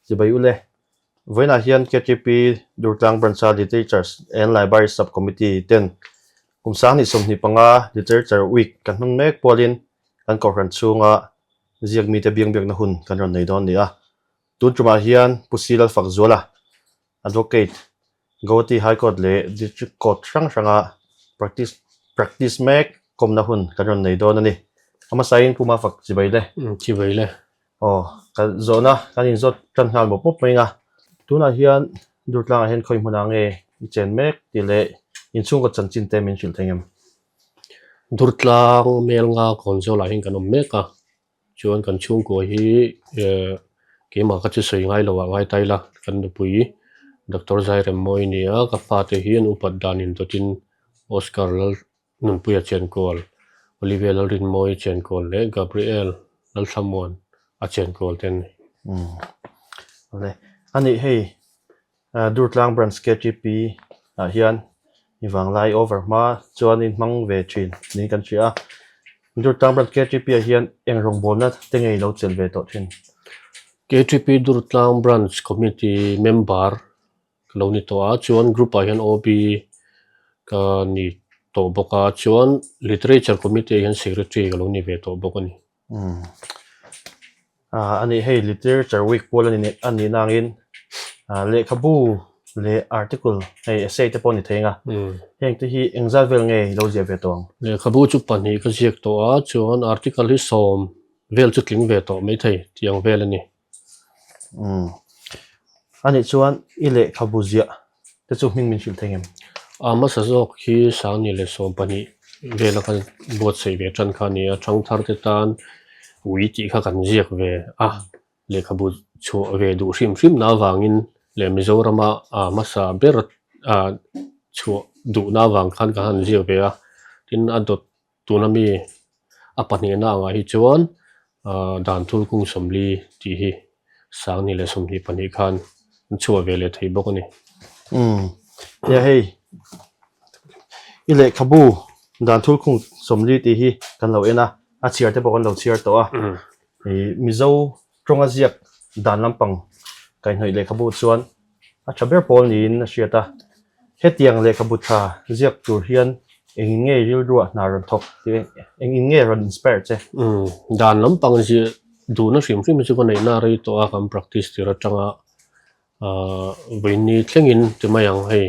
zibai ule voina hian KTP Durtlang Branch Literatures and Library Subcommittee ten kumsang ni somni panga literature week kan hung mek polin kan korhan chunga Ziakmite Biangbiakna hun kan ron nei don nia tun tuma hian Pusi Lalfakzuala advocate Gauhati High Court le District Court ranga practice mek komna hun kan ron nei don ani ama sain puma fak zibai le kan zona kan in zot kan hal mo pop mai nga tuna hian Durtlang hen khoi hmuna nge chen mek ti le in chung ko chan chin te min chil thengem Durtlang mel nga konzo la hin kanom meka chuan kan chung ko hi ke ma ka chu soi ngai lo wa ngai tai la kan du pui Dr. Zairem moi nia ka fa te hian upat danin totin Oscar nun puya chen kol Olivia Lalrin moi chen kol le Gabriel Lalsamon a chen kol ten le ani hei Durtlang Branch KTP hian iwang lai over ma chuan in mang ve thin ni kan chia Durtlang Branch KTP hian engrong bolna tengei lo chel ve to thin KTP Durtlang Branch Committee member lo ni to a chuan group a hian OB ka ni to boka chuan literature committee hian secretary ka lo ni ve to bokani ani hei literature week polani ani nangin le khabu le article hei essay te poni thenga heng te hi engzal vel nge lo je ve tong le khabu chu pani ka jiak to a chuan article hi som vel chu tling ve to mai thei tiang vel ani ani chuan ile khabu zia te chu hming min chil thengem ama sa jok hi sang ni le som pani vela kan bot sei ve tran kha ni a thang thar te tan ui ti kha kan jiak ve le khabu chu ve du hrim na wangin le Mizorama masa ber chu du na wang khan ka han jiak ve a tin adot tunami apani na nga hi chuan dan thul kung somli ti hi sang ni le somni pani khan chu ve le thei bokani ya hei ile khabu dan thul kung somli ti hi kan lo ena a chiar te pokon lo chiar to a mizo tronga ziak dan lampang kai hnoi le khabu chuan a thaber pol nin a hriata hetiang le khabu tha ziak tur hian engin nge ril ruwa na ron thok engin nge ron inspire che dan lampang ji du na hrim chu ko nei na rei to a kam practice tira tanga veini thlengin timayang hei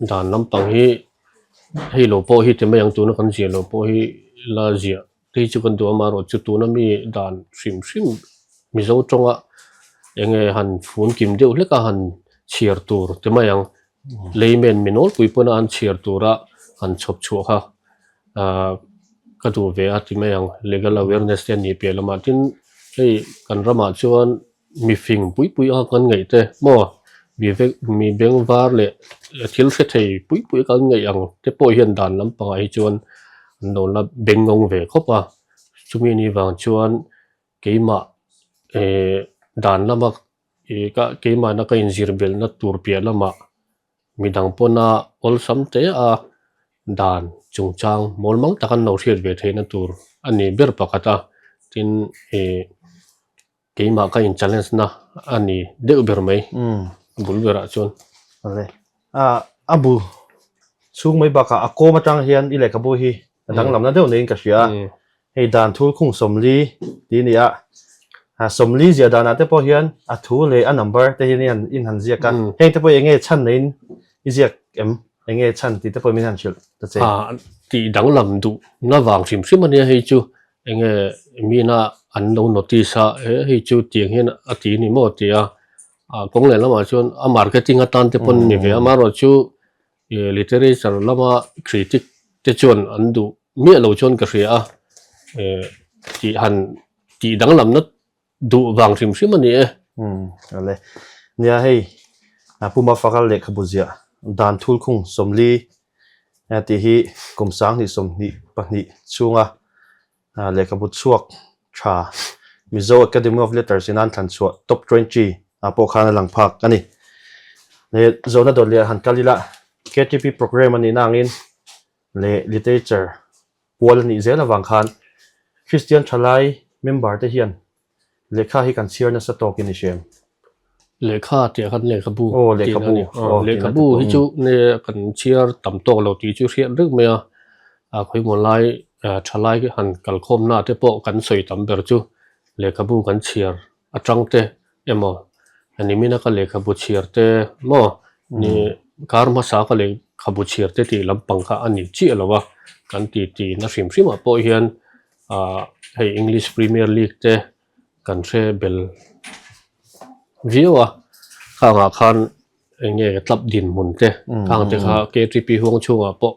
dan lampang hi hei lo po hi timayang tu na kan zia lo po hi la zia te chu kan du amaro chu tu na mi dan hrim mizo tonga enge han phun kim deuh hleka han chiar tur timayang leimen minol puipona an chiar tura han chop chu kha ka du ve a timayang legal awareness te ni pe lama tin hei kan rama chuan mi fing pui a kan ngei te mo mi beng var le thil se thei pui kan ngei ang te po hian dan lampang ai chuan no la bengong ve khopa chumi ni wang chuan keima dan lama ka keima na ka injir bel na tur pia lama midang pona ol samte a dan chungchang molmang takan no hriat ve theina tur ani ber pakata tin keima ka in challenge na ani deuh ber mai bulbera chon ale abu chung mai baka akoma tang hian ile khabu hi dang lamna deuh nei ka hria hei dan thul khung somli ti ni a somli zia dana te po hian a thu le a number te hian in han zia ka hei te po enge chan nein i ziak em enge chan ti te po min han chil ta che ti dang lam du na wang hrim ani hei chu enge mina an no notice a hei chu tiang hian a ti ni mo ti a kong le lama chuan a marketing a tan te pon ni ve amaro chu literature lama critic te chuan an du mi lo chuan ka hria ti dang lam na du wang hrim ani ale nia hei puma fakal le khabuzia dan thul khung somli ti hi kumsang ni somni pahni chunga le khabut chuak tha Mizo Academy of Letters in an than chuak top 20 apo khana langphak ani le zona dolia han kalila KTP program ani nangin le literature Pual ni zela wang khan Christian thalai member te hian le kha hi kan share na sa to ki ni shem le kha te kan le kha bu oh le kha bu le kha bu hi chu ne kan chiar tam tok lo ti chu riat ruk me a khoi mo lai thalai ki han kal khom na te po kan soi tam ber chu le kha bu kan chiar atang te emo ani mina ka le kha bu chiar te mo ni karma sa ka le kha bu chiar te ti lampang kha ani chi alawa kan ti na rim a po hian hei English Premier League te kan re bel view khanga khan nge tlap din mun te khang te kha KTP huang chunga po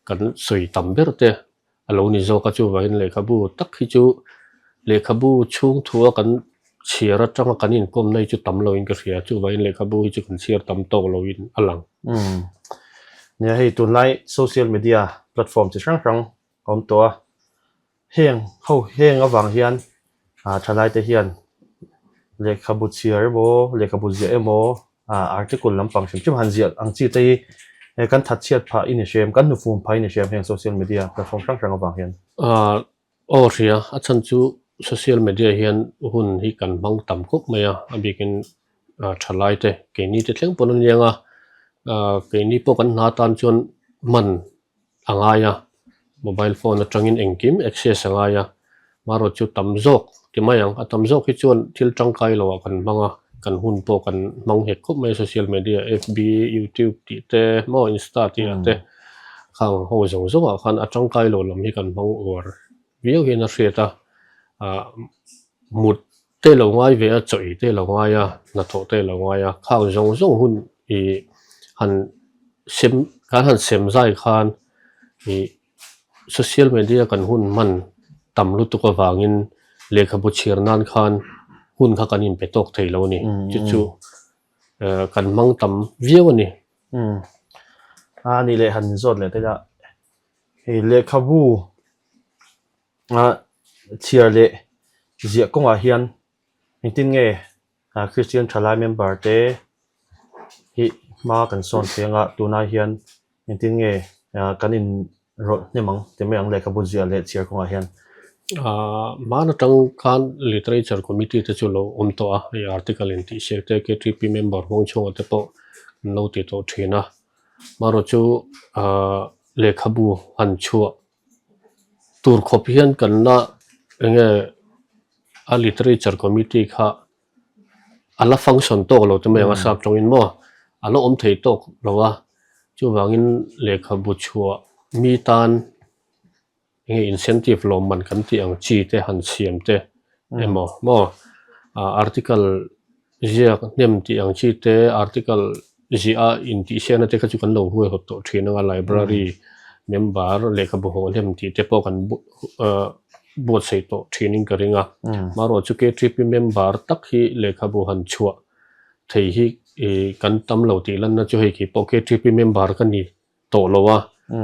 kan soi tam ber te alo ni zo ka chu wain le khabu tak hi chu le khabu chung thua kan chiara tanga kanin kom nei chu tam lo in ka ria chu wain le khabu hi chu kan chiar tam to lo in alang ne hei tun lai social media platform chi sang om to heng awang hian thalai te hian le khabu chiar bo le khabu je emo article lampang chim han zia ang chi te kan that chiat pha in shem kan nu fum pha in shem heng social media platform sang awang hian ria achan chu social media hian hun hi kan mang tam khop maya abikin thalai te ke ni te thleng pon nianga ke ni po kan na tan chon man angaya mobile phone atangin engkim access angaya maro chu tam jok ti mayang atam jok hi chon thil tangkai lo kan manga kan hun po kan mang he khop mai social media FB YouTube ti te mo Insta ti te khang ho zong zong khan atangkai lo lam hi kan mang or view hi na hriata mut te lo ngai ve a choi te lo ngai na tho te lo ngai khang zong zong hun i han sem zai khan i social media kan hun man tam lu tu ka wangin lekha bu chir nan khan hun kha kanin petok thei lo ni chu kan mang tam view ni ni le han zot le te da he lekha bu chiar le Ziakmite hian tin nge Christian thalai member te hi ma kan son thenga tuna hian tin nge kanin ro nemang te me ang lekha bu zia le chiar konga hian mana tang khan literature committee te chulo to a article in ti share te KTP member hong chong te po no ti to thina maro chu lekha bu han chua tur khopian kan na nge a literature committee kha ala function to lo te me nga sap tong in mo alo thei tok lo wa chu wangin lekha bu chua mi tan nge incentive lo man kan ti ang chi te han siam te emo mo article zia nem ti ang chi te article zia in ti siana te kha chu kan lo hu ho to thina nga library member lekha bu ho nem ti te po kan bot sei to training karinga maro chu KTP member tak hi lekha bu han chua thei hi kan tam lo ti lan na chu hei ki po KTP member kan ni to lo wa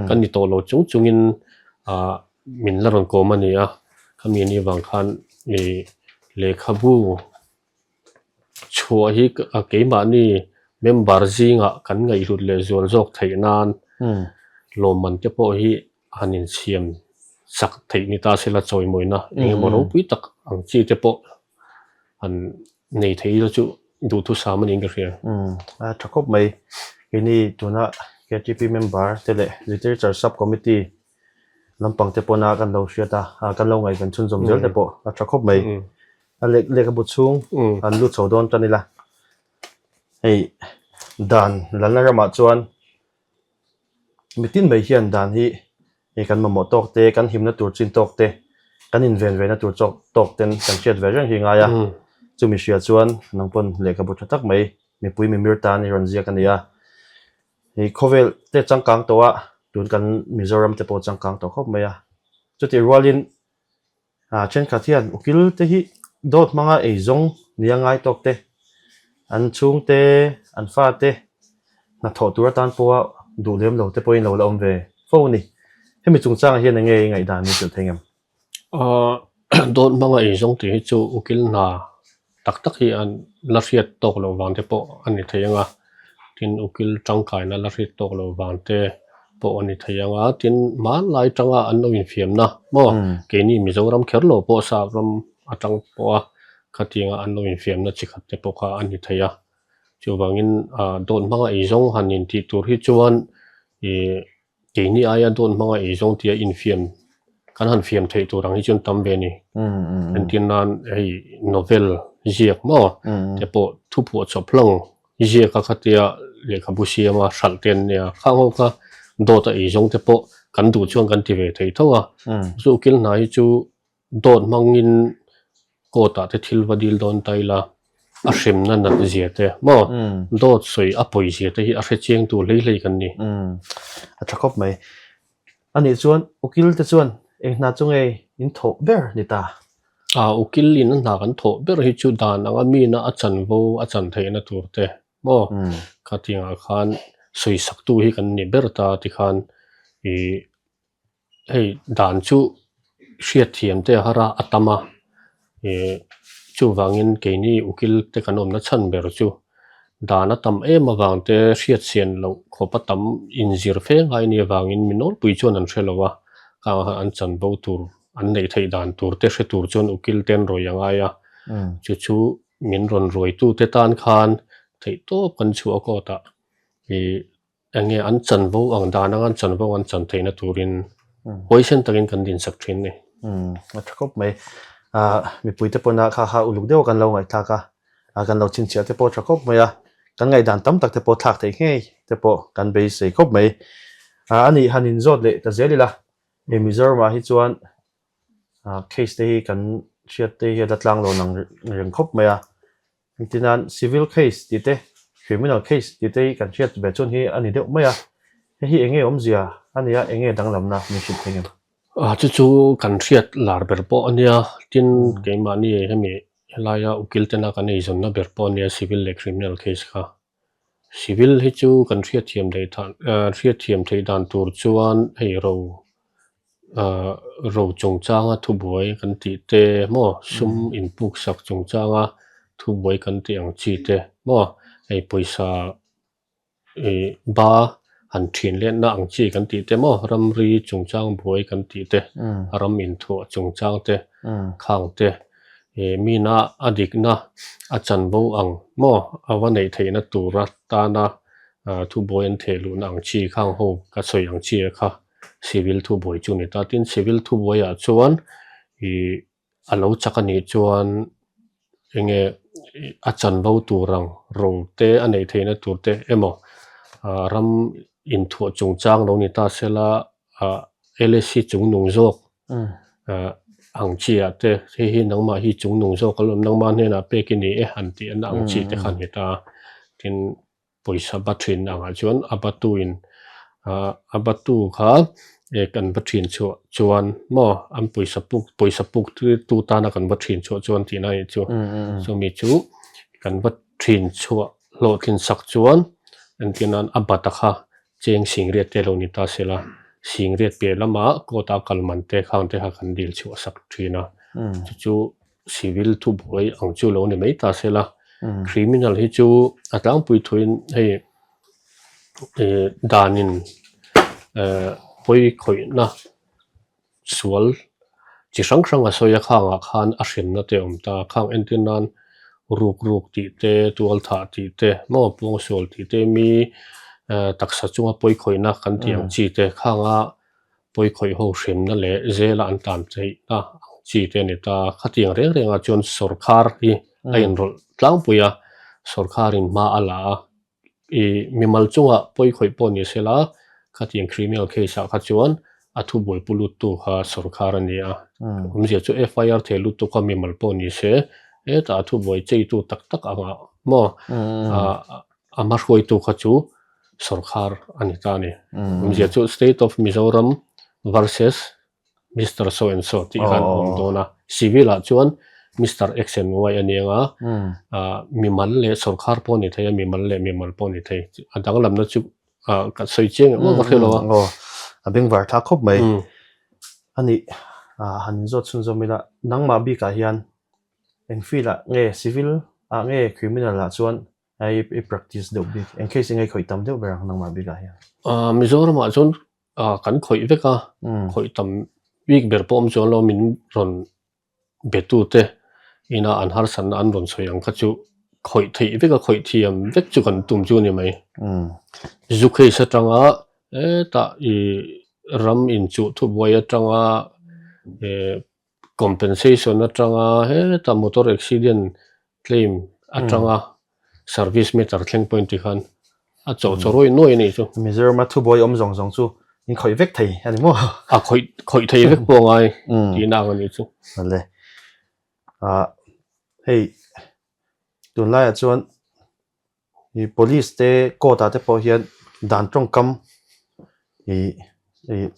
kan ni to lo chungin min la ron ko mania kami ni wang khan ni lekha bu chua hi a ke ma ni member zinga kan ngai rut le zol jok thei nan lo man te po hi hanin siam sak thei ni ta sela choi moina eng moro pui tak ang chi te po an nei thei lo chu du thu sam ni ngar hria thakop mai ini tuna KTP member tele literature subcommittee lampang te pona kan lo hriata kan lo ngai kan chun zom zel te po thakop mai le ka bu chung an lu chodon tanila hei dan lalna rama chuan mitin mai hian dan hi kan mamo tok te kan himna tur chin tok te kan in ven na tur chok tok ten kan chet ve rang hi nga ya chumi hria chuan nangpon lekha bu thatak mai mi pui mi mir ta ni ron zia kan ya hi khovel te changkang towa tun kan Mizoram te po changkang to khop mai ya chuti rolin chen khathian ukil te hi dot manga eizong niangai tok te an chung te an fa te na tho tur tan po du lem lo te poin lo la om ve phone ni hemi chung chang hian nge ngai dan ni chu thengam don manga eizong ti chu ukil na tak hi an la riat tok lo wang te po ani theyanga tin ukil tangkai na la riat tok lo wang te po ani theyanga tin man lai tanga an no in fiam na mo ke ni Mizoram kherlo po sa ram atang po khatinga an lo infiam na chi khat te poka ani theya chu wangin don manga izong hanin ti tur hi chuan e keini aya don manga izong tia infiam kan han fiam thei turang hi chun tam ve ni antinan ei novel ziak mo te po thu pu choplang ziak ka khatia lekha busia ma salten nia khango ka dota izong te po kan du chuan kan ti ve thei thawa zu kil nai chu dot mangin kota te thil vadil don taila a hrim na nat zia te mo dot soi a poi zia te hi a hre chiang tu lei kan ni a thakop mai ani chuan ukil te chuan engna chunge in tho ber ni ta ukil in na kan tho ber hi chu dan anga mi na a chan vo a chan thei na tur te mo khatinga khan soi sak tu hi kan ni ber ta ti khan i hei dan chu hriat thiam te hara atama chu wangin keini ukil te kan om na chan ber chu dana tam em awang te hriat sian lo khopa tam in zir fe ngai ni wangin minol pui chuan an hrelowa ka an chan bo tur an nei thei dan tur te hre tur chuan ukil ten roi anga ya chu min ron roi tu te tan khan thei top kan chu ko ta ange an chan bo ang dana an chan bo an chan theina turin poison takin kan din sak thin ni a thakop mai mi pui te pona kha uluk deuh kan lo ngai thaka kan lo chin chia te po thakop mai kan ngai dan tam tak te po thak thei ngei te po kan be sei khop mai ani hanin zot le ta zelila Mizoram hi chuan case te hi kan hriat te hi datlang lo nang reng khop mai tinan civil case ti te criminal case ti te kan hriat be chun hi ani deuh mai hi enge omzia ania enge danglamna mi shit thengem chu kan hriat lar ber po ania tin keima ni hemi helaya ukil tena kan ei zon na ber po ania civil le criminal case kha civil hi chu kan hriat thiam dei than hriat thiam thei dan tur chuan hei ro chongchanga thu buai kan ti te mo sum in puk sak chongchanga thu buai kan ti ang chi te mo hei poisa ba han thin le na ang chi kan ti te mo ramri chungchang buai kan ti te ram in thu chungchang te khang te mina adik na achan bo ang mo awanei theina tura ta na thu buai an thelu na ang chi khang ho ka soi ang chi kha civil thu buai chu ni ta tin civil thu buai a chuan alo chakani chuan enge achan bo turang ro te anei theina tur te emo ram in thu chungchang lo ni ta sela LSC chung nung zok ang chia te hi nangma hi chung nung zok kalom nangma ne na pe ki ni han ti an ang chi te khan heta tin poisa batrin anga chuan abatu kha kan batrin chuan mo am poisa puk tu ta na kan batrin chuan ti na chu so mi chu kan batrin chu lo thin sak chuan antinan abatakha cheng singriat te lo ni ta sela singriat pe lama kota kalman te khang te ha kan dil chu sak thina chu civil thu buai ang chu lo ni mai ta sela criminal hi chu atang pui thuin hei danin poi khoi na sual chi sang sang a soya khanga khan a hrim na te om ta khang antinan ruk ti te tual tha ti te mo pung sol ti te mi taksa chunga poi khoi na kan tiang chi te khanga poi khoi ho hrim na le zela an tan chei na chi te ni ta khatiang reng a chon sarkar hi ain rol tlang puya sarkarin ma ala mimal chunga poi khoi po ni sela khatiang criminal case a khachuan athu bol pulut tu kha sarkar ania umzia chu FIR thelu tu kha mimal po ni se ta thu boi chei tu tak anga mo ama hoi tu kha chu sarkar ani ta ni umzia chu state of Mizoram versus Mr. So and so ti kan dona civil a chuan Mr. X and Y ani nga mimal le sarkar po ni thei mimal po ni thei adang lam na chu ka soi cheng mo khelo abeng war tha khop mai ani han zot sun zomila nangma bi ka hian eng fila nge civil nge criminal la chuan ai practice do bi en case nge khoi tam deuh berang nangma bi ka hian Mizoram a chon kan khoi veka khoi tam week ber pom chon lo min ron betu te ina an har san an ron soi ang kha chu khoi thei veka khoi thiam vek chu kan tum chu ni mai zukhei sa tanga ta I ram in chu thu boy atanga compensation atanga ta motor accident claim atanga service meter thleng point ti khan a chaw choroi noi nei chu Mizoram ma thu boy zong zong chu in khoi vek thei ani mo a khoi thei vek po ngai ti na ga ni chu le hey tun lai chuan I police te kota te po hian dan trong kam I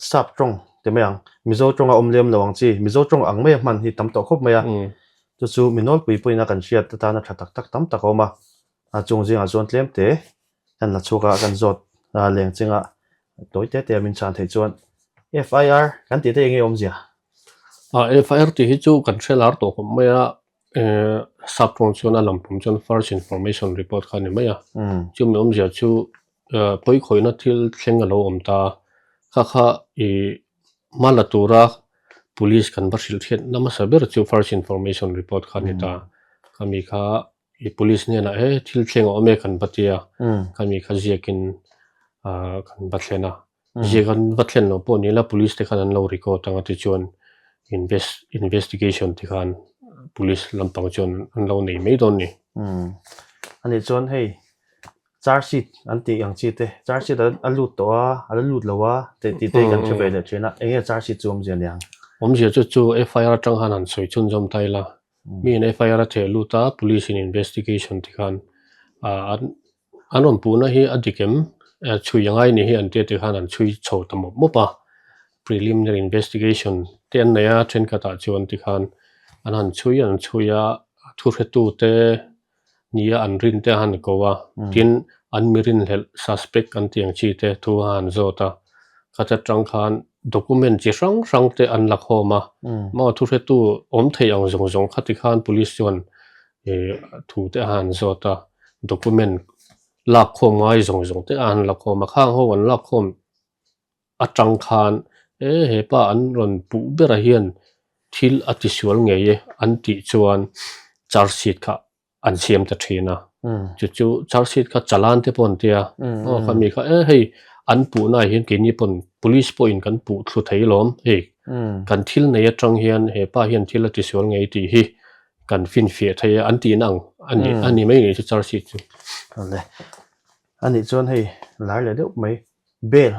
sap trong te meang mizo trong a omlem lawang chi mizo trong ang me man hi tam to khop me ya chu minol pui na kan hriat ta na thatak tak tam tak oma a chung jing a zon tlem te an la chuka kan zot leng chinga toy te min chan thei chuan FIR kan ti te nge om zia FIR ti hi chu kan threlar to khom me ya sap trong chuan a lampum chuan first information report khan ni mai ya chu mi om zia chu poi khoina thil thleng a lo om ta kha malatura police kan baril thiat nama saber chu first information report khan ni ta kami kha police ne na thil thleng o me kan batia kami kha ziakin kan batlena ziakan batlen no po ni la police te khan an lo record anga ti chuan investigation ti khan police lampang chuan an lo nei mai don ni ani chuan hei charge sheet an ti ang chi te charge sheet an lut to a lut lawa te ti te kan cheve le chena enge charge sheet chum jian yang om zia chu FIR tang han an soi chun jom tai la mi in FIR the luta police in investigation ti khan an on pu na hi adikem chui yangai ni hi an te khan an chui chho tam mo pa preliminary investigation ten na ya then ka ta chuan ti khan an chuya thu tu te nia an rin te han ko wa tin an mirin hel suspect kan tiang chi te thu han zota khata tang khan document chi rang te an la khoma ma thu tu om thei ang zong khati khan police chuan thu te han zota document la khom ngai zong te an la khoma khang ho an la khom atang khan he pa an ron pu bera hian thil atisual nge ye an ti chuan charge sheet kha an siam ta thina chu charge sheet kha chalan te pon tia khami kha hei an pu na hian ke ni pon police point kan pu thlu thei lom kan thil nei atang hian he pa hian thil atisual nge ti hi kan fin fia thei an ti nang ani mai ni chu charge sheet chu le ani chuan hei lar le deuh mai bail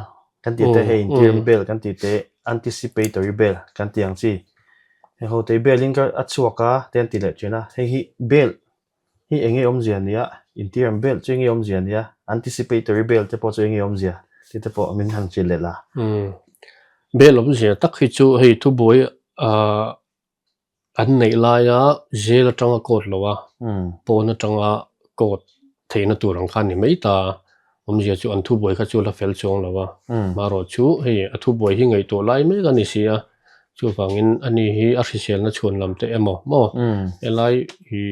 kan ti te hei interim bail kan ti te anticipatory bail kan tiang chi he ho te bailin ka achuaka ten ti le chena hi bail hi enge om zia nia interim bail chu enge om zia nia anticipatory bail te po chu enge om zia ti te po min han chi le la bail om zia tak hi chu hei thu boy an nei la ya jail atanga court lowa pon atanga court theina turang khan ni mai ta om zia chu an thu boy kha chu la fel chong lawa maro chu hei a thu boy hi ngai to lai me ga ni sia chu wangin ani hi official na chhun lam te emo mo elai hi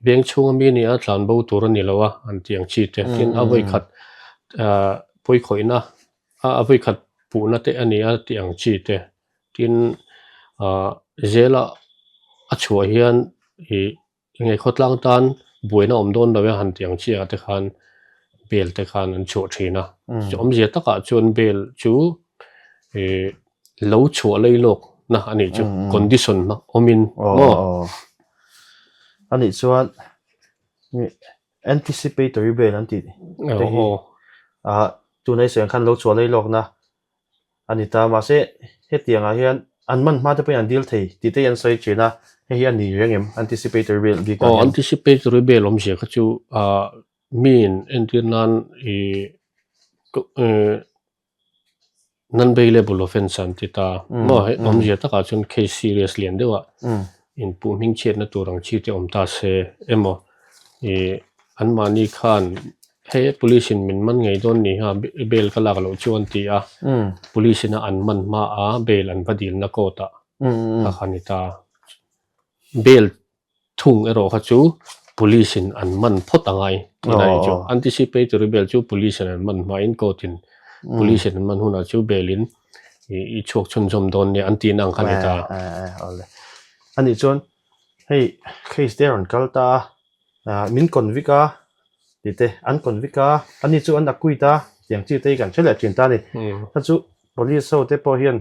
beng chunga mi ni a tlan bo tur ani lawa an tiang chi te tin avoi khat poi khoina avoi khat pu na te ani a tiang chi te tin zela a chua hian hi ngai khotlang tan buina om don lawe han tiang chi a te khan bel te khan an chu thina chom zia taka chun bel chu lo chu leilok na ani chu condition ma omin mo ani chuan anticipatory bail an ti tu nei sen khan lo chu leilok na ani ta ma se he tianga hian an man ma te pe an deal thei ti te an soi china he hian ni rengem anticipatory bail bi ka anticipatory bail om se kha chu mean entirnan non bailable offense antita mo om je ta ka chun case serious lian dewa in pu ming chet na turang chi te om ta se emo an mani khan he police in min man ngei don ni ha bail ka lak lo chuan ti a police na an man ma a bail an badil na ko ta ka khanita bail thung ero kha chu police in an man phot angai nai chu anticipatory bail chu police an man ma in court in police an man huna chu bail in I chok chun jom don ni anti nang khanita ani chon hey case there on kalta min convicta tite an convicta ani chu an akuita tiang chi te kan chele chin ta ni ta chu police so te po hian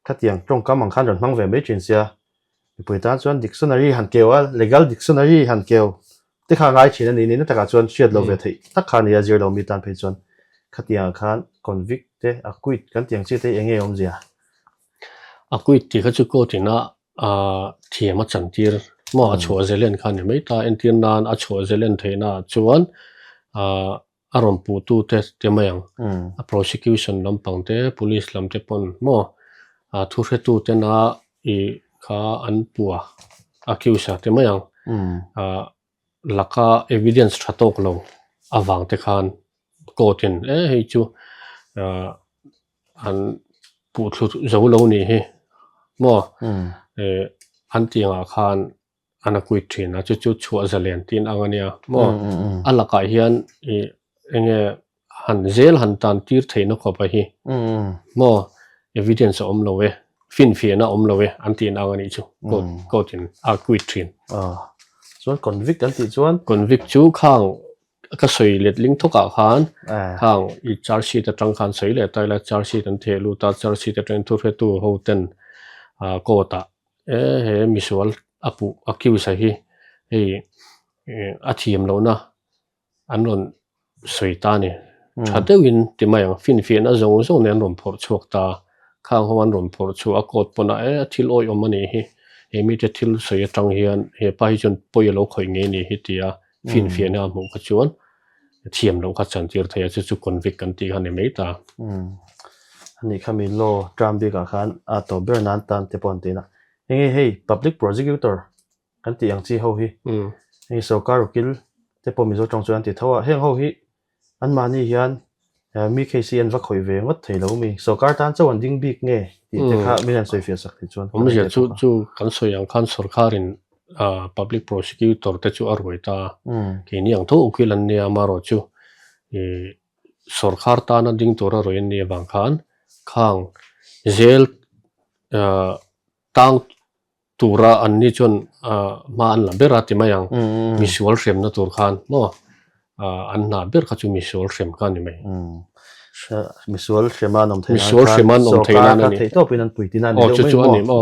khatiang trong kam ang khan ron mang ve me chin sia puita chuan dictionary han kewa legal dictionary han keo te kha ngai chin ani ni ta ka chuan shiat lo ve thei tak kha ni a zero lo mi tan phei chuan khatiang khan convict te akuit kan tiang chi te enge om zia akuit ti kha chu ko tina thiam a chantir mo a chho zelen khan ni mai ta entin nan a chho zelen theina chuan aron pu tu te mayang a prosecution lampang te police lam te pon mo thu hre tu te na I kha an pua accuse te mayang laka evidence thatok lo awang te khan kotin hei chu an pu thu zo lo ni hi mo an tianga khan anakui thin a chu chu chua zalen tin angania mo alaka hian enge han zel han tan tir theina khopa hi mo evidence om lowe fin fiena om lowe an tin angani chu kotin akui thin chuan convict an ti chuan convict chu khang ka soi let ling thoka khan khang I charge sheet atang khan soi le taila charge sheet an thelu ta charge sheet atang thu re tu hoten kota he misual apu accuse hi athiam lo na anon soi ta ni thadewin timayang fin fiena zong zong nen rom phor chuak ta khang homan rom phor chu a kot pona thil oi omani hi emi te thil soi atang hian he pai chon poilo khoi nge ni hi tia fin fiena mu ka chuan thiam lo kha chantir thaya chu convict kan ti han mai ta ani khami law trambi ka khan a to bernan tan te pon tina hey public prosecutor kan ti ang chi ho hi hey sarkar ukil te po mizo tong chuan ti thawa heng ho hi an mani hian mi KCN va khoi ve ngot thei lo mi sarkar tan chaw an ding bik nge ti te kha milan soi fia sak ti chuan om je chu kan soyang khan sarkarin public prosecutor te chu arwai ta ke ni ang tho ukil an nia maro chu sarkar ta na ding tora roin ni bang khan khang zel tang tura an ni chon ma an la bera ti mayang visual frame na tur khan no an na ber kha chu visual frame kan ni mai visual frame nom thei visual frame nom thei na ni thei to pin an pui tina chu chu ani mo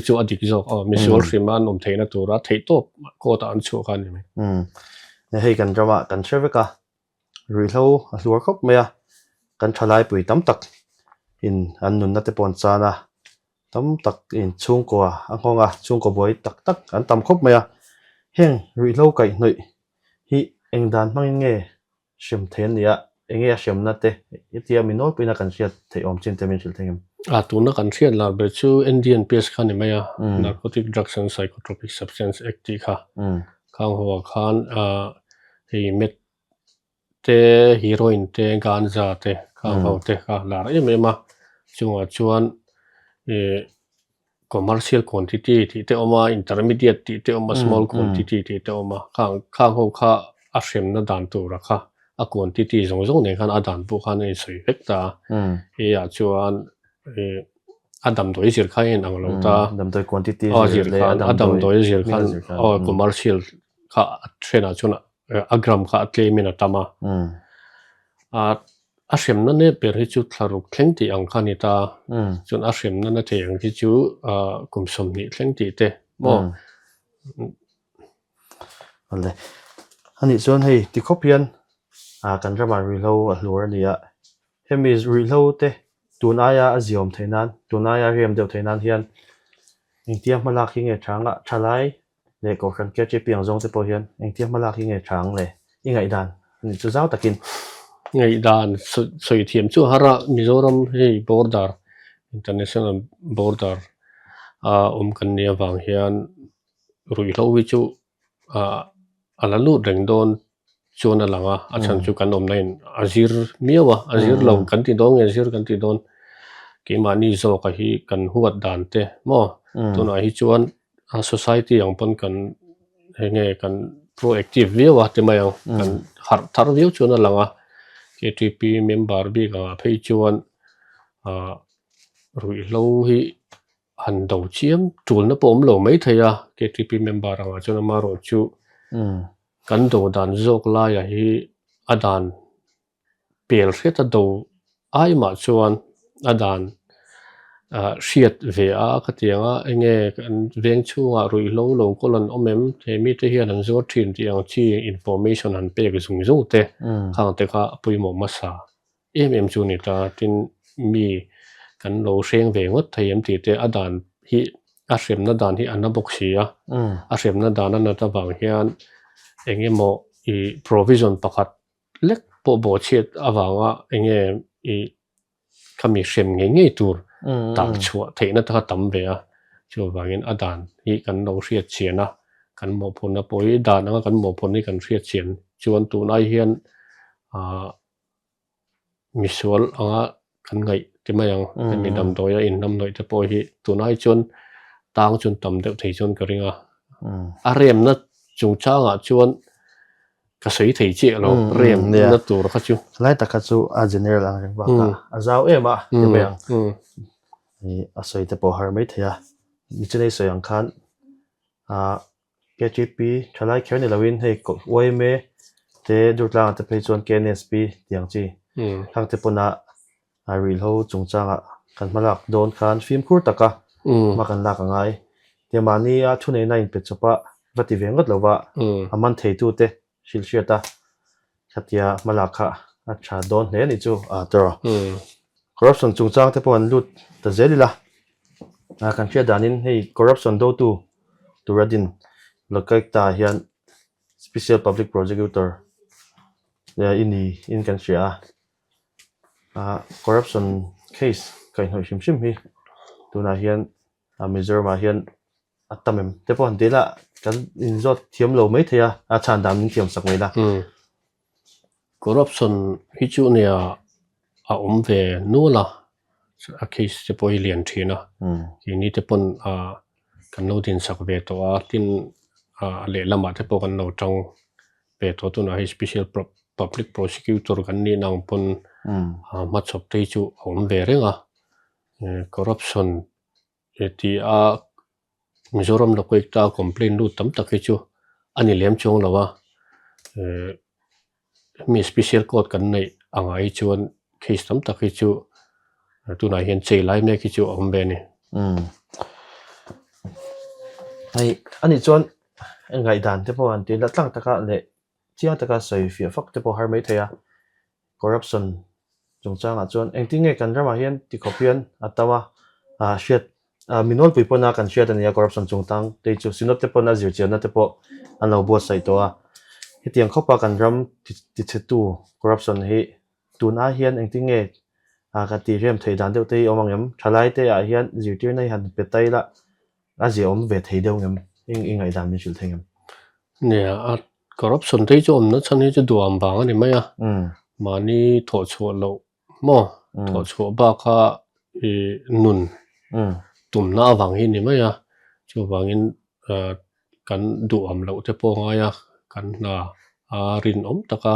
chu adik zo visual frame nom thei na tura thei to ko ta an chu kan ni mai ne hei kan drama kan serveka ri hlo a hluar khop maya kan thalai pui tam tak in an nun na te pon chana tam tak in chung ko angonga chung ko boi tak tak an tam khop maya heng ri hlo kai noi hi engdan mangin nge shem then nia enge shem na te itia minol pina kan siat thei om chin te min sil thengem tu na kan siat la be chu NDNPS khan ni maya narcotic drugs and psychotropic substance act ti kha khang ho khan hei met te heroin te ganja te khang ho te kha la em ma chunga chuan commercial quantity ti te oma intermediate ti te oma small quantity ti te oma khang ho kha a shem na dan tu ra kha a quantity zong zong ne khan a dan bu khan ei soi vekta ya chuan adam doi zir kha en ang lo ta dam doi quantity le adam doi zir khan commercial kha thena chuna agram kha atle mina tama a shem na ne per hi chu tharuk thleng ti ang khani ta chun a shem na the ang hi chu kumsom ni thleng ti te mo ale ani chon hei ti khopian kan rama ri hlo a hlur nia hemi ri hlo te tunaya a ziom theinan tunaya rem deuh theinan hian engtiam malak hi nge thanga thalai le ko khan ke che piang zong te po hian engtiam malak hi nge thang le ingai dan ni chu zau takin ngai dan soi thiam chu hara Mizoram hei border international border kan nia wang hian rui hlo wi chu alalu reng don chona langa achan chu kan om nain azir miawa azir lo kan ti dong azir kan ti don ke mani zo ka hi kan huat dan te mo tuna hi chuan society yang pon kan henge kan proactive viawa te mayang kan har thar viu chona langa KTP member bi ka phei chuan rui hlo hi hành đầu chiếm chuồn nó bom lẩu mấy thầy à KTP member rằng cho nó mà rồi chú cán đầu đàn dọc lại à hi đàn bèl hết đầu ai mà chuan đàn siết về cái tiếng nghe tiếng chu rồi lâu lâu có lần ông em thì mi tới hiện anh rồi truyền tiếng chi information anh bé cái dùng dùng thế hàng thế cả bùi mồm massa em chu này ta tin mi kan lo seng ve ngot thei am ti te adan hi a hrem na dan hi an bok sia a hrem na dan an ta wang hian engemaw I provision pakhat lek bo chet awanga enge I khami hrem nge tur tak chua theina ta tam ve a chu wangin adan hi kan lo hriat chiana kan mo phun na poi dan anga kan mo phun ni kan hriat chian chuan tu nai hian misual anga kan ngai timayang mi dam doya in nam noi te poi hi tunai chun tang chun tam deuh thei chun ka ringa a rem na chung changa chuan ka sei thei che lo rem na tur kha chu lai ta kha chu a general ang reng ba ka a zau ema timayang ni a sei te po har mai thea ni chunei soyang khan KGP thalai kher ni lawin hei ko oime te durtlang te phei chuan KNSP tiang chi thang te pona a ril ho chung changa kan malak don khan film khur taka ma kan lak angai te mani a thunei na in pe chopa vati vengot lowa aman thei tu te shil shiata khatia malakha a tha don he ni chu a tro corruption chung chang te pon lut ta zelila a kan chia danin hei corruption do tu turadin lokai ta hian special public prosecutor ya in kan shia corruption case kai hoi shim hi tuna hian Mizoram hian atamem te pon dela kan in zot thiam lo mai thea a chan dam nin thiam sak mai la corruption hi chu nia a ve no la a case te poi lian thina ki ni te pon kan lo din sak ve to a tin le lama te po kan lo tang pe to tu na hi special public prosecutor kan ni nang pon ma chop te chu ve renga corruption ti a Mizoram lo ko ta complain lu tam tak hi chu ani lem chong lawa mi special court kan nei angai chuan case tam tak hi chu tu na hian chei lai me ki chu ve ni ai ani chuan ngai dan te po an ti la tlang taka le chia taka soi fi fak te po har mai thea corruption chung changa chuan engtinge kan rama hian ti khopian atawa shet minol puipona kan shet ania corruption chung tang te chu sinop te pona zir chiana te po an lo bo sai to a hitiang khopa kan ram ti chetu corruption hi tuna hian engtinge ka ti rem thei dan deuh te omangem thalai te a hian zirtir nei han petai la a je om ve thei deuh ngem ingai dan min shil thengem nè corruption te chu om na chan hi chu duam bang ani mai a mani tho chho lo mo tho chho ba kha nun tum na wang hi ni mai a chu wangin kan duam lo te po ngai a kan na rin om taka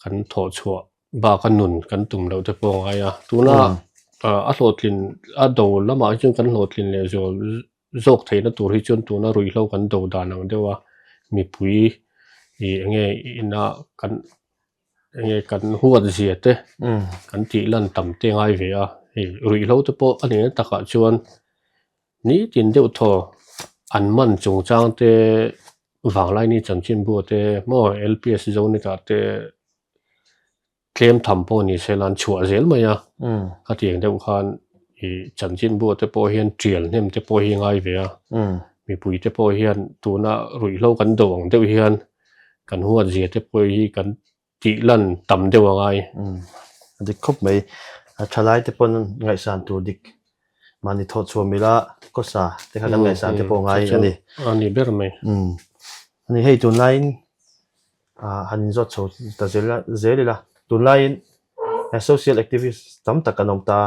kan tho chho ba kan nun kan tum lo te po ngai a tuna a hlotlin a do lama chu kan hlotlin le zo zok theina tur hi chun tuna rui hlo kan do danang dewa mi pui nge ina kan huat zia te kan ti lan tam te ngai ve a rui hlo te po ani taka chuan ni tin deuh tho an man chung chang te wang lai ni chanchin bu te mo LPS zone ka te claim tham po ni selan chua zel maya ka tiang deuh khan chanchin bu te po hian trial nem te po hi ngai ve a mi pui te po hian tuna rui hlo kan dawng deuh hian kan huat zia te po hi kan ti lan tam deuh ngai dik khop mai thalai te pon ngai san tu dik mani tho chu mila ko sa te kha kan ngai san te po ngai ani ber mai ani hei tu line hanin zot chho ta zelila tu line social activist tam takanom ta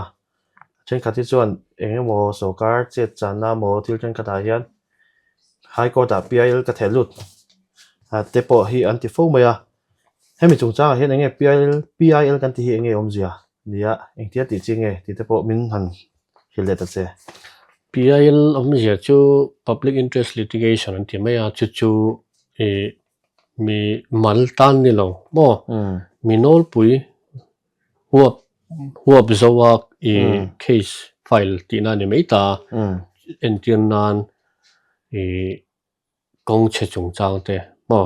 chen khati chuan engemaw sokar che chana mo thil chen khatha hian high court a PIL ka thelut te po hi anti fo maya hemi chung changa hian enge PIL kan ti hi enge omzia nia engtia ti chinge ti te po min han hile ta che PIL om zia chu public interest litigation an ti mai a chu mi mal tan ni lo mo mi nol pui huap zoak case file ti na ni mai ta en tian nan kong che chung chang te mo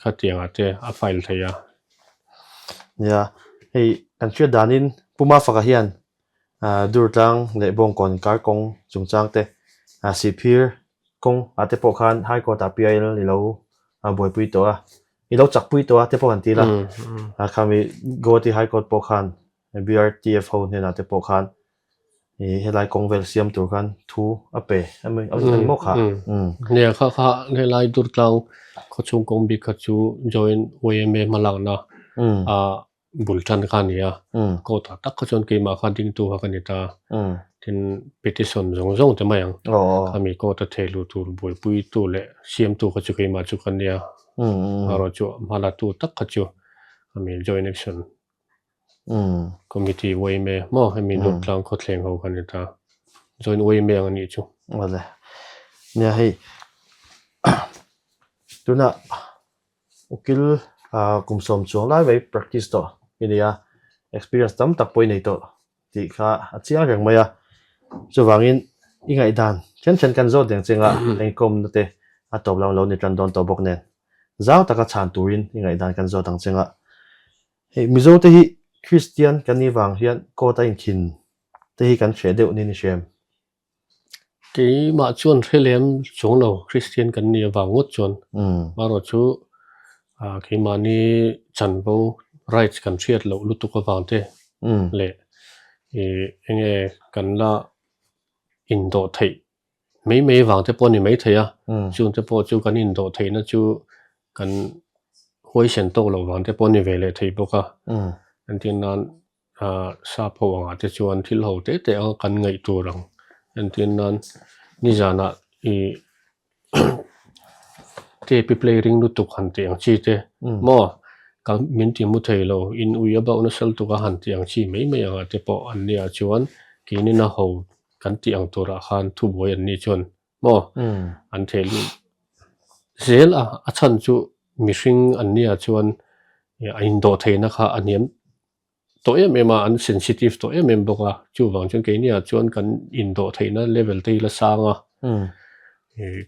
khatiang ate a file thaya ya hei kan chia danin puma faka hian dur tlang le bong kon kar kong chung chang te sipir kong ate po khan high court PIL ni lo boi pui to a i lo chak pui to a te po kan ti la khami go ti high court po khan BRTF ho ne na te po khan helai kong vel siam tur khan thu ape ami mo kha ne kha ne lai dur tlang kho chung kong bi kha chu join OMA malang na bultan khan ya ko ta tak kha chon ke ma kha ding tu ha kan ta tin petition zong te mayang kami ko ta thelu tur boi pui tu le siam tu kha chu ke ma chu kan ya aro chu mala tu tak kha chu kami join action committee way me mo hemi dur tlang kho thleng ho kan ta join way me ang ni chu wala nya hei tuna ukil kumsom chuang lai vai practice to inia experience tam tak poi nei to ti kha achia reng maya chuwangin ingai dan chen kan zo deng chenga engkom te atop lang lo ni tran don to bok nen zau taka chan turin ingai dan kan zo tang chenga hei mizo te hi Christian kan ni wang hian ko ta in khin te hi kan che deuh ni ni shem ke ma chuan thelem chung lo Christian kan ni wang ngot chuan maro chu ke ma ni chanbo rights kan thiat lo lutu ko wang te le enge kan la indo thei mei wang te pon ni mei theya chung te po chu kan indo thei na chu kan hoi sen to lo wang te pon ni vele thei boka an tin nan sa pho anga te chuan thil ho te kan ngai tu rang an tin nan ni jana te pi play ring lu tu khan te ang chi te mo ka min ti mu thei lo in ui aba una sal tu ka han ti ang chi mei anga te po an nia chuan ki ni na ho kan ti ang tura khan thu boi an ni chuan mo an thelu zel a chan chu mishing an nia chuan a in do thei na kha aniam to ema an sensitive to boka chu wang chuan ke nia chuan kan in do thei na level te la sanga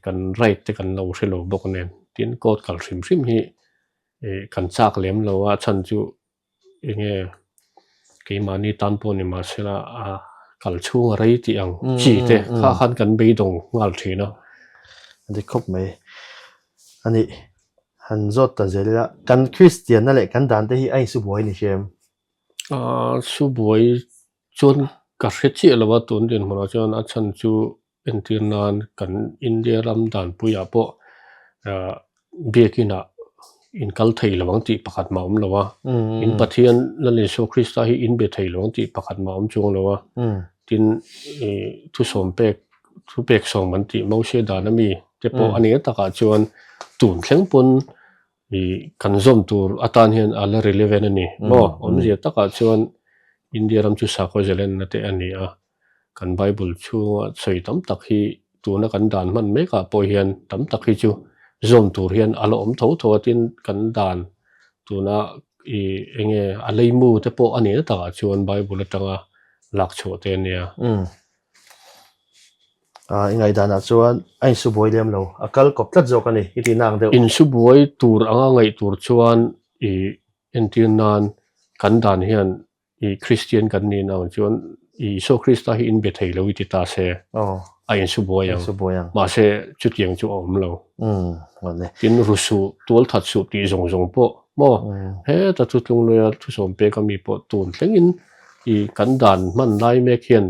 kan right te kan lo hrelo bok nen tin court kal hrim hi kan chak lem lo a chan chu enge ke mani tan po ni ma sela kal chunga rei ti ang chi te kha khan kan be dong ngal thina andi khop mai ani han zot ta zela kan Christian na le kan dan te hi ai su boi ni shem su boi chon ka hre chi lawa ton din mara chuan a chan chu entir nan kan India ram dan puya po biakina in kal thei lawang ti pakhat ma om lawa in pathian lali so Krista hi in be thei lawang ti pakhat ma om chung lawa tin thu som pek som man ti mo she dan ami te po ani taka chuan tun thleng pon kan zom tur atan hian ala relevant ani mo om zia taka chuan India ram chu sa ko zelen na te ani a kan Bible chu chei tam tak hi tuna kan dan man me ka po hian tam tak hi chu zom tur hian alo om tho tin kan dan tuna enge alei mu te po ani ta chuan Bible atanga lak chho te nia ingai dana chuan ai su boi lem lo akal kop tlat zo kani iti nang deuh in su boi tur anga ngai tur chuan entin nan kan dan hian Christian kan ni na chuan so Krista hi in be thei lo iti ta se a in su boi yang ma se chutiang chu om lo wale tin rusu tol that su ti zong po mo he ta chu tlung lo ya thu som pe ka mi po tun tlengin kan dan man lai me khian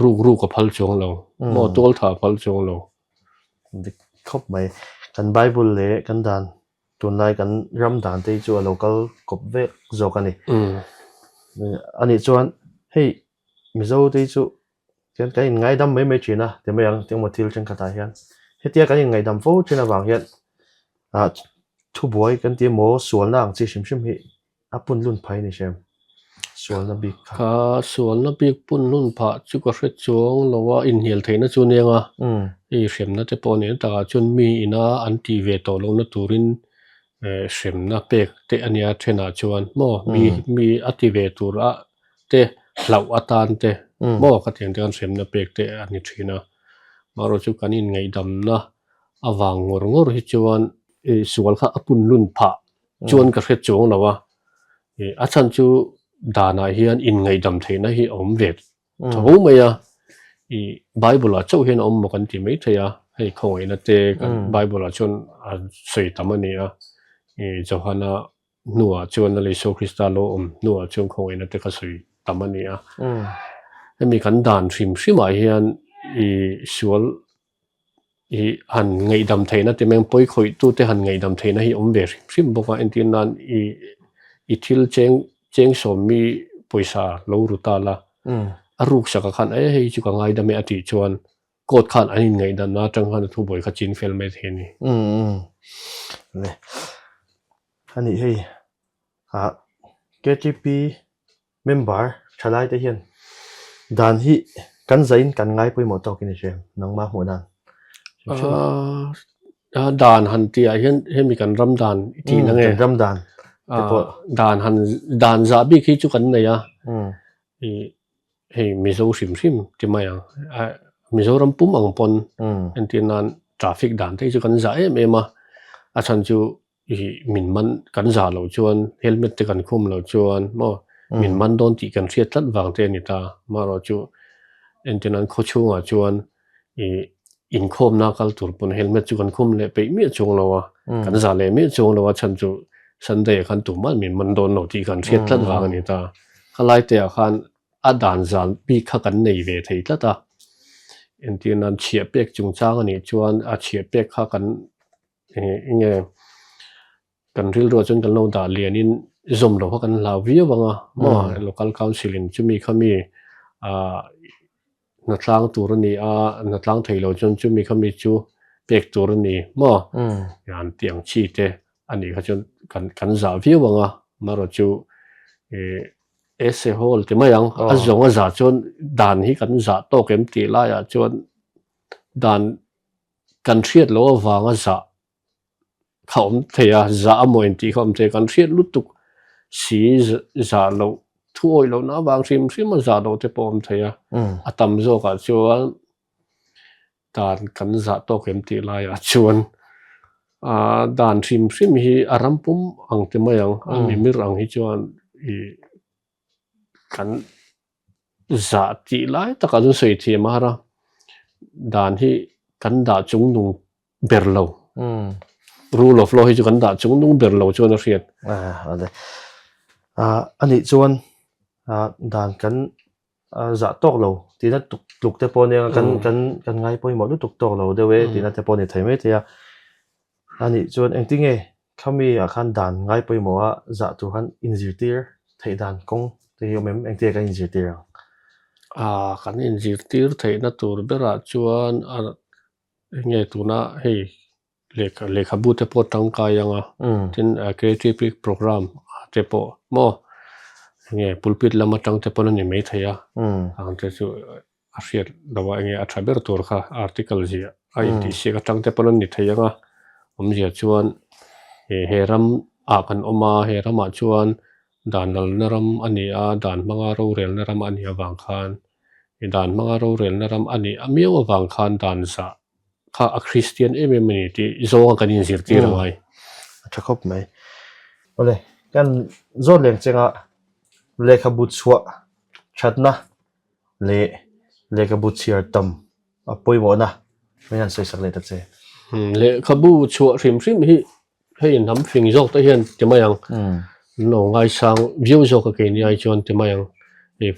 ru ko phal chong lo mo tol tha phal chong lo khop mai kan Bible le kan dan tun lai kan ram dan te chu local kop ve zo kani ani chuan hei mizo te chu kan kai ngai dam mai china te mai ang teng mo thil chen khata hian hetia kan ngai dam fo china wang hian thu boy kan ti mo sual na ang chi shim hi apun lun phai ni shem ส่วนนะบิ๊ก ข้าส่วนนับปีกปุ่นนุ่นผาจุกระเซ็ดจวงเราว่าอินเหียลเทนะจวนยังอ่ะเข็มนะแต่ปนเนี่ยแต่จนมีอินะอันตีเวตลงนะตูรินเข็มนะเป็กเตอันยาเทนะจวนมีอัติเวตุระเตเหล่าอัตานเตก็เถียงเดียนเข็มนะเป็กเตอันนี้ทีนะมาเราจุกันอินไงดำนะอวังงอฮิจวนส่วนข้าปุ่นนุ่นผาจวนกระเซ็ดจวงเราว่าอาจารย์จูดานาเฮียนอินไงดำเทนะฮีอมเวททั้งหมดอ่ะไบเบิลเจ้าเฮียนอมมันที่ไม่เทียให้คอยนะเตกันไบเบิลจนสวยตามนี้อ่ะเจ้าฮานะนัวจวนนั่นเลยโซคริสตัลโลนัวจวนคอยนะเตก็สวยตามนี้อ่ะให้มีกันดานชิมเฮียนส่วนหันไงดำเทนะแต่แมงป่วยคอยตู้แต่หันไงดำเทนะฮีอมเวทชิมบอกว่าอินทินันทิลเจงสมีปุยซาลูรุตาละรูกสักขันให้จุกังไงดำไม่อติชวนกดขันอันนี้ไงดันนะจังขันทุบอยขจินเฟลเมทเฮนี่เนี่ยอันนี้ให้KGP member ชลายเทียนดานที่กันใจกันไงไปหมดตอกินเชมนังมาหัวดานดานหันที่ให้มีการรำดานที่นั่งเองรำดานดานซาบิคิจุกันเนี่ยมิโซซิมที่มาอย่างมิโซรัมปุ่มอังปนอันที่นั้นทราฟิกดานที่จุกันซามาอาจารย์จูมินมันกันซาเราชวนเฮลเมตกันคุมเราชวนมินมันโดนตีกันเสียตัดวางเตนิตามาเราจูอันที่นั้นโคชูงชวนอินคมนักการตุรปุ่นเฮลเมตจุกันคุมเลยไปมีจงเรากันซาเลยมีจงเราอาจารย์จูสันเดย์ขันตุมันมีมันโดนโนตีกันเสียตัดวางนี่ตาขลายเตะขันอดานจานปีขักันในเวทีละตาอันที่นั้นเฉียบเป็กจุงจ้างนี่ชวนเฉียบเป็กขักันเงี้ยกันริลรัวจนกันเราด่าเลียนินจมเราขักันลาวิววังอ่ะlocal council จะมีขมีนัดล้างตัวนี้นัดล้างไทยเราจะมีขมีจูเป็กตัวนี้งานเตียงชีเตอันนี้เขาจนกันจ่าวิววังอ่ะมาเราจูเสฮอลที่ไม่ยังจงจ่าจนดานที่กันจ่าโตเข็มตีไล่จนดานกันเชียดแล้ววางจ่าเขาเทียจ่ามวยที่เขาเทียกันเชียดลุตุกสีจ่าเราทั่วเราหน้าบางซิมมาจ่าเราที่ปอมเทียตั้มโจกับจวนดานกันจ่าโตเข็มตีไล่จวนดานซิมฮีอารัมปุ่มอังที่ไม่ยังมีมิรังฮิจวนกันจ่าตีไล่แต่ก็ต้องใส่เทียมาระดานที่กันด่าจงนุงเบรโลrule of law ฮิจกันด่าจงนุงเบรโลจวนเรียนอะไรอันนี้จวนดานกันจ่าตกเราที่นั่นตุกแต่ปนเนี่ยกันไงไปหมดตุกตกเราเดี๋ยวที่นั่นแต่ปนเนี่ยไทยไม่เทียอันนี้จวนเองที่ไงเขามีอาคารด่านไงไปหมดว่าจ่าตัวกันอินจิเตียร์ไทยด่านกงที่เราเองที่กันอินจิเตียร์กันอินจิเตียร์ไทยนั่นตัวเบราจวนไงตัวน่ะเฮ้เลขาบุตรพอตั้งกายังที่creative program เทปโมไงพูดผิดแล้วมาตั้งเทปนั้นยังไม่เทียอันที่จูอาเซียนดาวไงอัตราเบอร์ตัวค่ะ article จีไอ้ที่เสียก็ตั้งเทปนั้นนี่เทียงผมจะชวนเฮรัมกันออกมาเฮรัมชวนด่านนรำอันนี้ด่านมังอารูเรลนรำอันนี้วางคันด่านมังอารูเรลนรำอันนี้มีวางคันด่านซะข้าคริสเตียนมีมันนี่ที่โซ่กันยินสิร์ตีระไว้จะครบไหมโอเคกันโซ่เลี้ยงเจ้าเลขบุตรชัวชัดนะเลขบุตรเชียร์ตั้มป่วยหมดนะไม่งั้นใส่สักเลยตัดเจเลขบุตรชัวริมให้ทำฟิงโซ่ตัวเห็นจะไม่ยังน้องไอ้สังวิวโซ่ก็เกี่ยนี่ไอ้ชวนจะไม่ยัง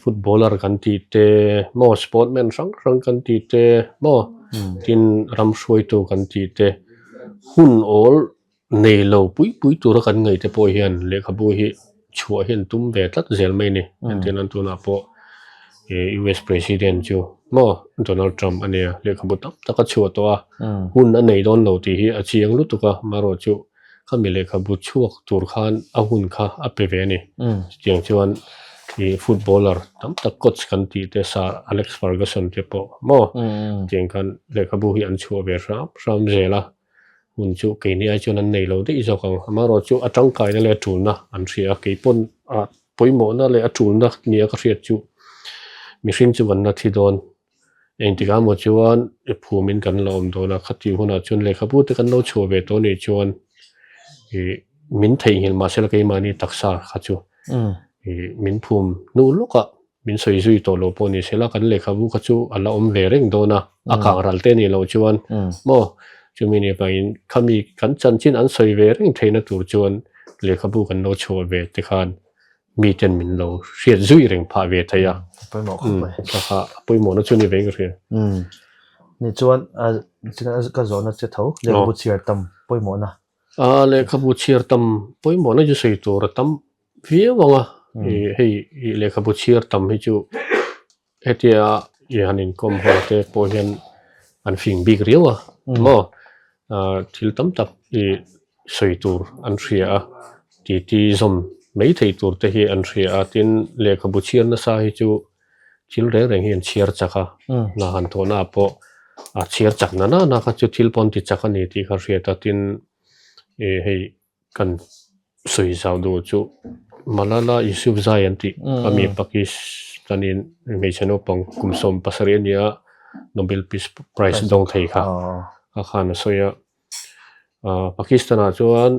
ฟุตบอลกันตีเตะสปอร์ตแมนสังกันตีเตะทินรำช่วยตัวกันตีเตะหุ่นโอลเนลปุยตัวกันไงแต่พอเห็นเลขบุตรชัวเห็นตุ้มเวทัดเซลไม่เนี่ยอันที่นั่นตัวน่ะพอUS President จูโดนัลด์ทรัมป์อันนี้เลขบุตรแต่ก็ชัวตัวหุ่นอันไหนโดนเราตีอาชีพรู้ตัวก็มาโรจูเขามีเลขบุตรชัวตัวขันเอาหุ่นข้าเอาไปเวนี่อย่างชวน thì footballer tam tak coach kan ti te sa Alex Ferguson te po mo cheng kan le khabu hi an chu ve ram zela hun chu ke ni ai chu nan nei lo de zo kang amaro chu atang kai na le tul na an ria ke pon a poimo na le atul na ni ka riat chu mi hring chu wan na thi don eng tiga mo chuan e phumin kan lom do na khati huna chun le khabu te kan lo chu ve to ni chuan e min thei hil ma sel ke mani taksa kha chu min phum nu loka min soi zui to lo poni sela kan le khabu kha chu ala om ve reng do na akang ral te ni lo chuan mo chu mi ni pa in khami kan chan chin an soi ve reng theina tur chuan le khabu kan lo chu ve te khan mi ten min lo riat zui reng pha ve thaya poimo khop mai kha poimo na chu ni ve ri ni chuan ka zona che tho le bu chiar tam poimo na le khabu chiar tam poimo na ju sei tur tam via wanga hei le khabu chiar tam hi chu hetia hanin kom hote po hian an fing big riwa mo thil tam tak soi tur an ria ti zom mei thei tur te hi an ria tin le khabu chiar na sa hi chu thil re reng hian chiar chaka na han thona po a chiar chak na kha chu thil pon ti chaka ni ti kha ria ta tin hei kan soi zau do chu Malala Yusuf Zayanti kami Pakistanin mai chano pang kumsom pasariania Nobel Peace Prize dong thei kha khan soya Pakistan a chuan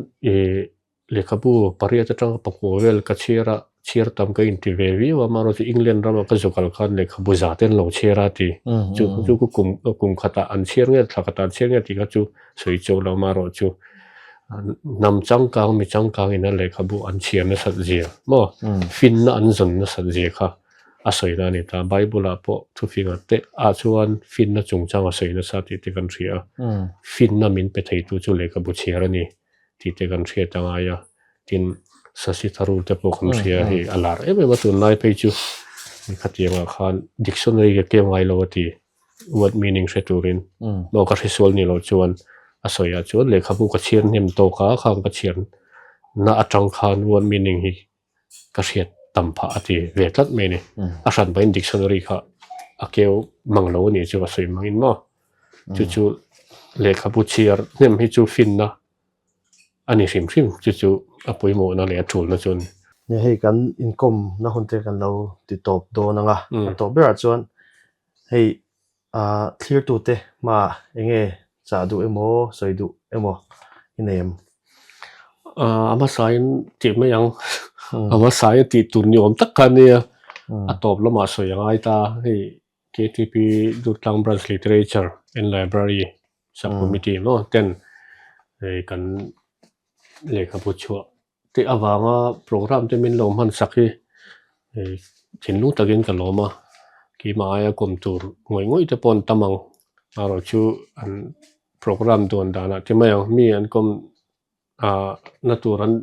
lekhabu pariat atang pakowel ka chiar tam ka intivevi wa maro chu England rama ka zokal khan lekhabu zaten lo chera ti chu kum khata an chiar nge thakata chiar nge ti ka chu soi chu lo maro chu nam chang kang mi chang kang ina le khabu an chiar na sat zia mo fin na an zon na sat zia kha a soi na ni ta bible a po thu finga te a chuan fin na chung chang a soi na sa ti te kan ria fin na min pe thei tu chu le khabu chiar ani ti te kan ria tanga ya tin sasi tharu te po kan ria hi alar e ma tu nai pe chu ni khatianga khan dictionary ke ke ngai lo ti word meaning se turin mo ka risol ni lo chuan asoya chu le khabu ka chiar nem to ka khang ka chiar na atang khan word meaning hi ka riat tam pha ati ve tlat me ni a ran bain dictionary kha akeu manglo ni chu asoi mangin mo chu le khabu chiar nem hi chu fin na ani rim chu apoi mo na le thul na chun ni hei kan income na hunte kan lo ti top do na nga to bera chuan hei clear tu te ma enge cha du emo soi du emo inem ama sain ti me yang ama sai ti tur ni om tak kan ni a top lama so yang ai ta hei KTP Dutlang Branch Literature and Library Subcommittee no ten hei kan le khabu chua te awanga program te min lo man sakhi thinlu takin ka loma ki maaya kom tur ngoi te pon tamang aro chu an program don dana te mayang mi an kom naturan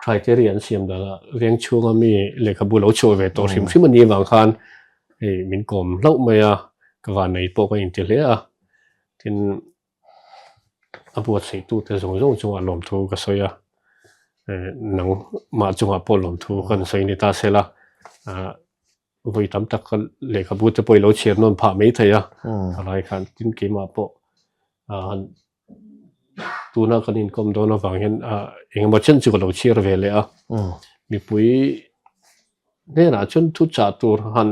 criterion siam dala reng chunga mi le khabu lo chu ve to rim ani wang khan min kom lo maya ka wa nei po ka in te le a tin abuat sei tu te zong chu a lom thu ka soya nang ma chunga po lom thu kan sei ni ta sela voi tam tak le khabu te poi lo chiar non pha mei thaya alai khan tin ke ma po tu na kan in kom do na wang hen eng ma chen chu lo chiar ve le a mi pui ne na chun thu cha tur han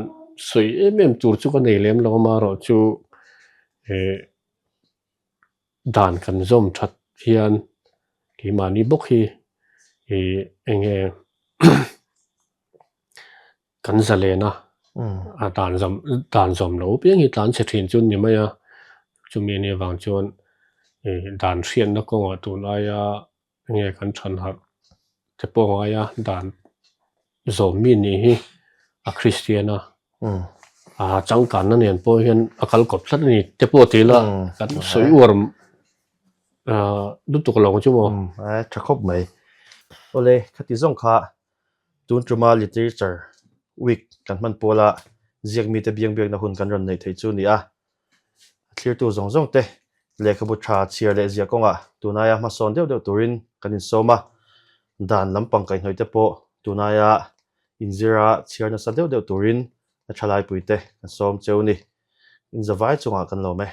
soi em tur chu ka nei lem lo ma ro chu dan kan zom that hian ki mani bok hi enge kan zalena dan zom lo piang hi tan che thin chun ni maya chumi ni wang chuan dan hrian na ko tu na ya nge kan than har te po ya dan zom mi ni hi a christiana chang kan na nen po hian akal kop thlat ni te po ti la kan soi warm du tu lo chu mo thakop mai ole khati zong kha tun truma literature week kan man pola Ziakmite Biangbiakna hun kan ran nei thei chu ni a clear tu zong te le khabu tha chiar le zia konga tunaya ma son deuh turin kanin soma dan lampang kai hnoi te po tunaya inzira chiar na sa deuh deuh turin a thalai puite kan som cheu ni in zawai chunga kan lo me